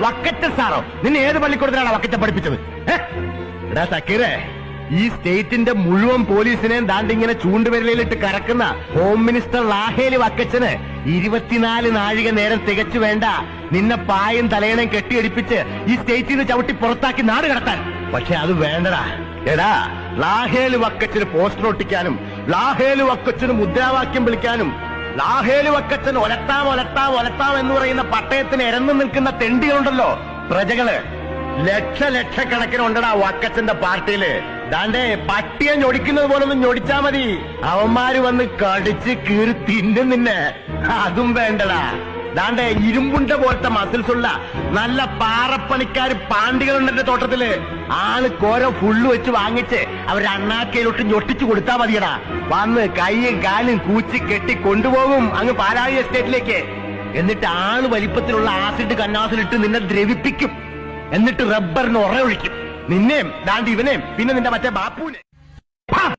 വക്കച്ച സാറോ? നിന്നെ ഏത് പള്ളിക്കൂടത്തിലാണ് വക്കച്ച പഠിപ്പിച്ചത്? എടാ സക്കീറേ, ഈ സ്റ്റേറ്റിന്റെ മുഴുവൻ പോലീസിനെയും ദാണ്ടിങ്ങനെ ചൂണ്ടുവിരലിലിട്ട് കറക്കുന്ന ഹോം മിനിസ്റ്റർ റാഹേൽ വക്കച്ചന് 24 നാഴിക നേരം തികച്ചു വേണ്ട നിന്നെ പായും തലയണയും കെട്ടിയടിപ്പിച്ച് ഈ സ്റ്റേറ്റിൽ നിന്ന് ചവിട്ടി പുറത്താക്കി നാട് കടത്താൻ. പക്ഷെ അത് വേണ്ടടാ. എടാ, റാഹേൽ വക്കച്ചന് പോസ്റ്റർ ഒട്ടിക്കാനും റാഹേൽ വക്കച്ചന് മുദ്രാവാക്യം വിളിക്കാനും റാഹേൽ വക്കച്ചൻ ഒലത്താം ഒലത്താം ഒലത്താം എന്ന് പറയുന്ന പട്ടയത്തിന് ഇരന്നു നിൽക്കുന്ന തെണ്ടികളുണ്ടല്ലോ, പ്രജകള്. ലക്ഷക്കണക്കിനുണ്ടടാ വക്കച്ചന്റെ പാർട്ടിയില്. ദാണ്ടേ പട്ടിയെ ഞൊടിക്കുന്നത് പോലൊന്നും ഞൊടിച്ചാ മതി, അവന്മാര് വന്ന് കടിച്ച് കീറി തിന്നും നിന്നെ. അതും വേണ്ടടാ. ദാണ്ടേ ഇരുമ്പുണ്ട പോലത്തെ മസിൽസുള്ള നല്ല പാറപ്പണിക്കാര് പാണ്ടികളുണ്ട് എന്റെ തോട്ടത്തില്. ആള് കോര ഫുള്ള് വെച്ച് വാങ്ങിച്ച് അവർ അണ്ണാക്കയിലോട്ട് ഞൊട്ടിച്ചു കൊടുത്താ മതിയടാ. വന്ന് കൈയും കാലും കൂച്ചി കെട്ടി കൊണ്ടുപോകും അങ്ങ് പാലാഴി എസ്റ്റേറ്റിലേക്ക്. എന്നിട്ട് ആള് വലിപ്പത്തിലുള്ള ആസിഡ് കന്നാസിലിട്ട് നിന്നെ ദ്രവിപ്പിക്കും. എന്നിട്ട് റബ്ബറിന് ഉറയൊഴിക്കും. നിന്നെയും ദാണ്ട് ഇവനെയും പിന്നെ നിന്റെ മറ്റേ ബാപ്പുവിനെ.